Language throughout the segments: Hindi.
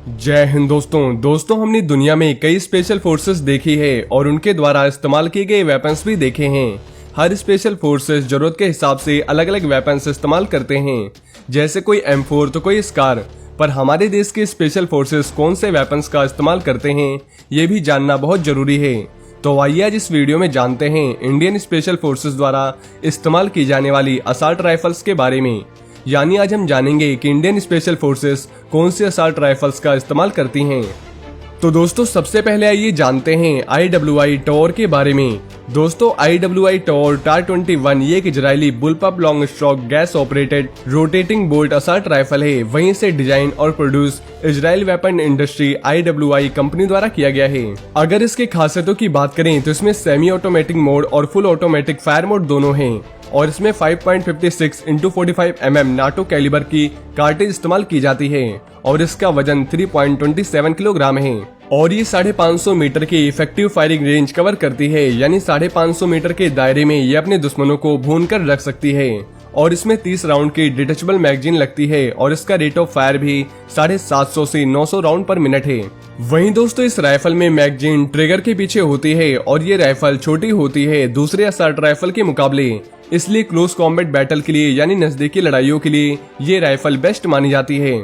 जय हिंद दोस्तों हमने दुनिया में कई स्पेशल फोर्सेस देखी है और उनके द्वारा इस्तेमाल किए गए वेपन्स भी देखे हैं। हर स्पेशल फोर्सेस जरूरत के हिसाब से अलग अलग वेपन्स इस्तेमाल करते हैं, जैसे कोई M4 तो कोई स्कार। पर हमारे देश के स्पेशल फोर्सेस कौन से वेपन्स का इस्तेमाल करते हैं ये भी जानना बहुत जरूरी है। तो आइए आज इस वीडियो में जानते हैं इंडियन स्पेशल फोर्सेस द्वारा इस्तेमाल की जाने वाली असॉल्ट राइफल्स के बारे में। यानी आज हम जानेंगे कि इंडियन स्पेशल फोर्सेस कौन से असॉल्ट राइफल्स का इस्तेमाल करती हैं। तो दोस्तों सबसे पहले आइए जानते हैं IWI टॉर के बारे में। दोस्तों IWI टॉर TAR-21 ये एक Israeli bullpup long stroke gas operated rotating bolt assault rifle है। वहीं से डिजाइन और produce Israel weapon industry IWI company द्वारा किया गया है। अगर इसके खासियतों की बात करें तो इसमें सेमी ऑटोमेटिक मोड और फुल ऑटोमेटिक फायर मोड दोनों हैं और इसमें 5.56 × 45 mm नाटो कैलिबर की कार्टेज इस्तेमाल की जाती है और इसका वजन 3.27 किलोग्राम है और ये 550 मीटर की इफेक्टिव फायरिंग रेंज कवर करती है। यानी 550 मीटर के दायरे में ये अपने दुश्मनों को भून कर रख सकती है और इसमें 30 राउंड की डिटेचेबल मैगजीन लगती है और इसका रेट ऑफ फायर भी 750 से 900 राउंड पर मिनट है। वहीं दोस्तों इस राइफल में मैगजीन ट्रिगर के पीछे होती है और ये राइफल छोटी होती है दूसरे असॉल्ट राइफल के मुकाबले, इसलिए क्लोज कॉम्बैट बैटल के लिए यानी नजदीकी लड़ाइयों के लिए ये राइफल बेस्ट मानी जाती है।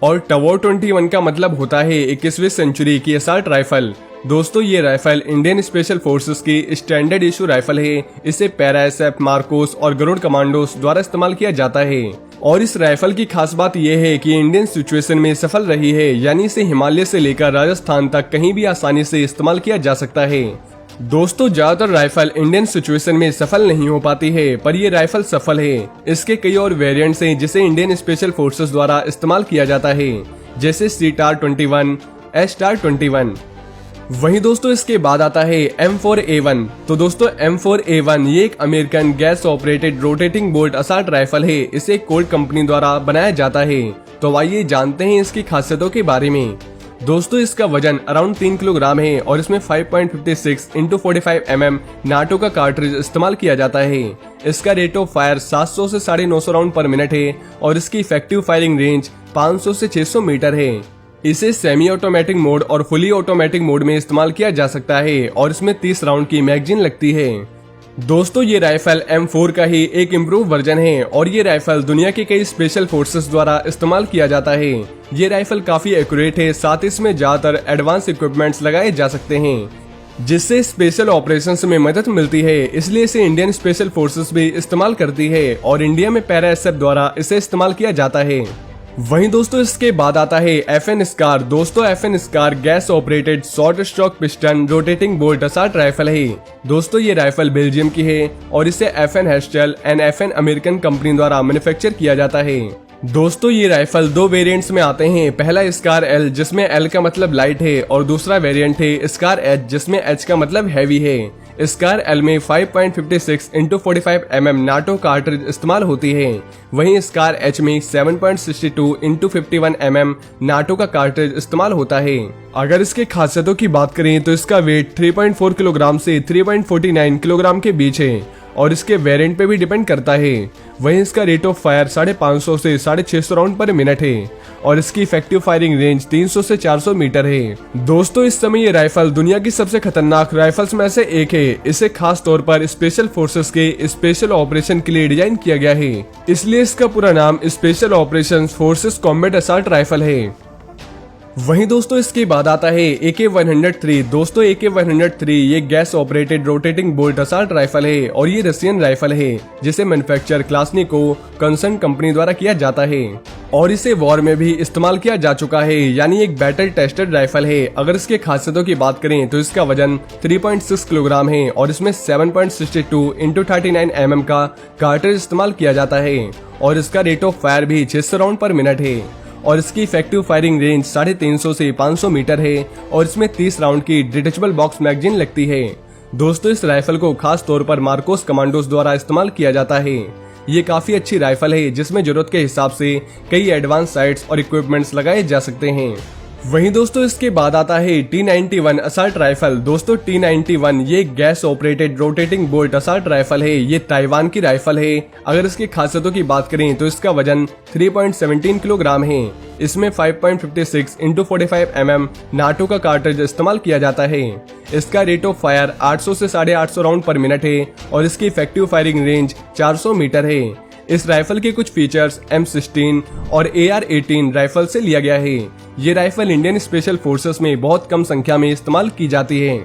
और TAR-21 का मतलब होता है 21वीं सेंचुरी की असॉल्ट राइफल। दोस्तों ये राइफल इंडियन स्पेशल फोर्सेस की स्टैंडर्ड इशू राइफल है। इसे पैरा SF, मार्कोस और गरुड़ कमांडोस द्वारा इस्तेमाल किया जाता है और इस राइफल की खास बात यह है कि इंडियन सिचुएशन में सफल रही है। यानी इसे हिमालय से लेकर राजस्थान तक कहीं भी आसानी से इस्तेमाल किया जा सकता है। दोस्तों ज्यादातर राइफल इंडियन सिचुएशन में सफल नहीं हो पाती है, पर ये राइफल सफल है। इसके कई और वेरिएंट्स हैं जिसे इंडियन स्पेशल फोर्सेस द्वारा इस्तेमाल किया जाता है, जैसे C-TAR-21, S-TAR-21। वहीं दोस्तों इसके बाद आता है M4A1। तो दोस्तों M4A1 ये एक American gas operated rotating bolt assault rifle है। इसे कोल्ट कंपनी द्वारा बनाया जाता है। तो आइए जानते हैं इसकी खासियतों के बारे में। दोस्तों इसका वजन अराउंड 3 किलोग्राम है और इसमें 5.56 × 45 mm नाटो का कार्ट्रिज इस्तेमाल किया जाता है। इसका रेट ऑफ फायर 700 से 950 राउंड पर मिनट है और इसकी इफेक्टिव फायरिंग रेंज 500 से 600 मीटर है। इसे सेमी ऑटोमेटिक मोड और फुली ऑटोमेटिक मोड में इस्तेमाल किया जा सकता है और इसमें 30 राउंड की मैगजीन लगती है। दोस्तों ये राइफल M4 का ही एक इम्प्रूव वर्जन है और ये राइफल दुनिया के कई स्पेशल फोर्सेस द्वारा इस्तेमाल किया जाता है। ये राइफल काफी एक्यूरेट है, साथ ही इसमें ज्यादातर एडवांस इक्विपमेंट्स लगाए जा सकते हैं जिससे स्पेशल ऑपरेशंस में मदद मिलती है। इसलिए इसे इंडियन स्पेशल फोर्सेस भी इस्तेमाल करती है और इंडिया में पैरा SF द्वारा इसे इस्तेमाल किया जाता है। वहीं दोस्तों इसके बाद आता है FN स्कार। दोस्तों FN scar gas operated short stroke piston rotating bolt assault rifle है। दोस्तों ये राइफल बेल्जियम की है और इसे FN Herstal and FN American company द्वारा मैन्युफैक्चर किया जाता है। दोस्तों ये राइफल दो वेरिएंट्स में आते हैं। पहला स्कार L जिसमें L का मतलब लाइट है और दूसरा वेरिएंट है स्कार H जिसमें H का मतलब हैवी है। स्कार L में 5.56 × 45 mm नाटो कार्ट्रिज इस्तेमाल होती है। वहीं स्कार H में 7.62 × 51 mm नाटो का कार्ट्रिज इस्तेमाल होता है। अगर इसके खासियतों की बात करें तो इसका वेट 3.4 किलोग्राम से 3.49 किलोग्राम के बीच है और इसके वेरिएंट पे भी डिपेंड करता है। वहीं इसका रेट ऑफ फायर 550 से 650 राउंड पर मिनट है और इसकी इफेक्टिव फायरिंग रेंज 300 से 400 मीटर है। दोस्तों इस समय ये राइफल दुनिया की सबसे खतरनाक राइफल्स में से एक है। इसे खास तौर पर स्पेशल फोर्सेस के स्पेशल ऑपरेशन के लिए डिजाइन किया गया है, इसलिए इसका पूरा नाम special operation forces combat assault rifle है। वहीं दोस्तों इसके बाद आता है AK-103। दोस्तों AK-103 ये gas operated rotating bolt assault rifle है और ये रशियन राइफल है जिसे मैन्युफैक्चर क्लासनिको कंसर्न कंपनी द्वारा किया जाता है और इसे वॉर में भी इस्तेमाल किया जा चुका है। यानी एक बैटल टेस्टेड राइफल है। अगर इसके खासियतों की बात करें तो इसका वजन 3.6 किलोग्राम है और इसमें 7.62 × 39 mm का कार्ट्रिज इस्तेमाल किया जाता है और इसका रेट ऑफ फायर भी 600 राउंड पर मिनट है और इसकी इफेक्टिव फायरिंग रेंज 350 से 500 मीटर है और इसमें 30 राउंड की डिटेचेबल बॉक्स मैगजीन लगती है। दोस्तों इस राइफल को खास तौर पर मार्कोस कमांडोस द्वारा इस्तेमाल किया जाता है। ये काफी अच्छी राइफल है जिसमें जरूरत के हिसाब से कई एडवांस साइट्स और इक्विपमेंट्स लगाए जा सकते हैं। वहीं दोस्तों इसके बाद आता है T91 असॉल्ट राइफल। दोस्तों T91 ये gas operated rotating bolt assault rifle है। ये ताइवान की राइफल है। अगर इसकी खासियतों की बात करें तो इसका वजन 3.17 किलोग्राम है। इसमें 5.56 × 45 mm नाटो का कार्ट्रिज इस्तेमाल किया जाता है। इसका रेट ऑफ फायर 800 से 850 राउंड पर मिनट है और इसकी इफेक्टिव फायरिंग रेंज 400 मीटर है। इस राइफल के कुछ फीचर्स M16 और AR-18 राइफल से लिया गया है। ये राइफल इंडियन स्पेशल फोर्सेस में बहुत कम संख्या में इस्तेमाल की जाती है।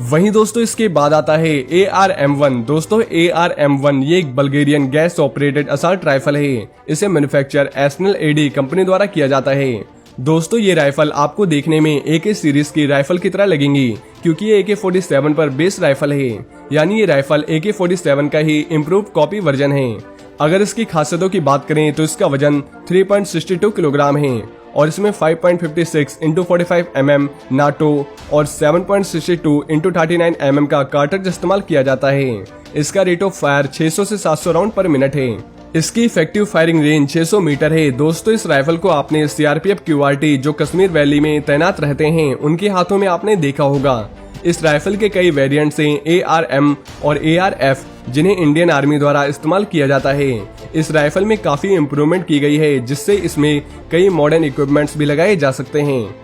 वहीं दोस्तों इसके बाद आता है AR-M1। दोस्तों AR-M1 ये एक Bulgarian gas operated assault rifle है। इसे मैन्युफैक्चर एसनल AD कंपनी द्वारा किया जाता है। दोस्तों ये राइफल आपको देखने में AK सीरीज की राइफल की तरह लगेंगी, क्योंकि ये AK-47 पर बेस राइफल है। यानी ये राइफल AK-47 का ही इम्प्रूव कॉपी वर्जन है। अगर इसकी खासियतों की बात करें तो इसका वजन 3.62 किलोग्राम है और इसमें 5.56 × 45 mm नाटो और 7.62 × 39 mm का कार्ट्रिज इस्तेमाल किया जाता है। इसका रेट ऑफ फायर 600 से 700 राउंड पर मिनट है। इसकी इफेक्टिव फायरिंग रेंज 600 मीटर है। दोस्तों इस राइफल को आपने CRPF QRT जो कश्मीर वैली में तैनात रहते हैं उनके हाथों में आपने देखा होगा। इस राइफल के कई वेरिएंट्स हैं AR-M और AR-F, जिन्हें इंडियन आर्मी द्वारा इस्तेमाल किया जाता है। इस राइफल में काफी इम्प्रूवमेंट की गई है, जिससे इसमें कई मॉडर्न इक्विपमेंट्स भी लगाए जा सकते हैं।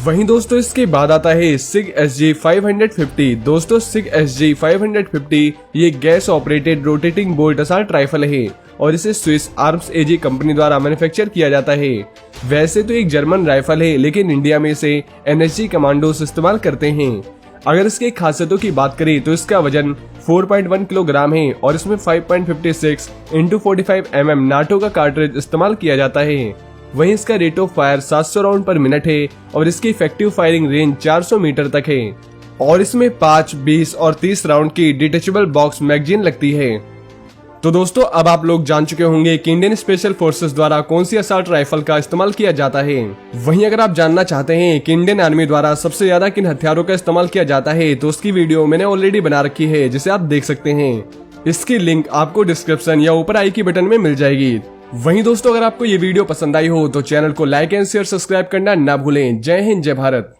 वहीं दोस्तों इसके बाद आता है SIG SG-550। दोस्तों SIG SG-550 ये gas operated rotating bolt assault rifle है और इसे स्विस आर्म्स AG कंपनी द्वारा मैन्युफैक्चर किया जाता है। वैसे तो एक जर्मन राइफल है, लेकिन इंडिया में इसे NSG कमांडोस इस्तेमाल करते हैं। अगर इसकी खासियतों की बात करें तो इसका वजन 4.1 किलोग्राम है और इसमें 5.56 × 45 mm नाटो का कार्ट्रिज इस्तेमाल किया जाता है। वहीं इसका रेट ऑफ फायर 700 राउंड पर मिनट है और इसकी इफेक्टिव फायरिंग रेंज 400 मीटर तक है और इसमें 5, 20 और 30 राउंड की डिटेचेबल बॉक्स मैगजीन लगती है। तो दोस्तों अब आप लोग जान चुके होंगे कि इंडियन स्पेशल फोर्सेस द्वारा कौन सी असॉल्ट राइफल का इस्तेमाल किया जाता है। वहीं अगर आप जानना चाहते हैं कि इंडियन आर्मी द्वारा सबसे ज्यादा किन हथियारों का इस्तेमाल किया जाता है तो उसकी वीडियो मैंने ऑलरेडी बना रखी है, जिसे आप देख सकते हैं। इसकी लिंक आपको डिस्क्रिप्शन या ऊपर आई की बटन में मिल जाएगी। वहीं दोस्तों अगर आपको ये वीडियो पसंद आई हो तो चैनल को लाइक एंड शेयर सब्सक्राइब करना ना भूलें। जय हिंद, जय भारत।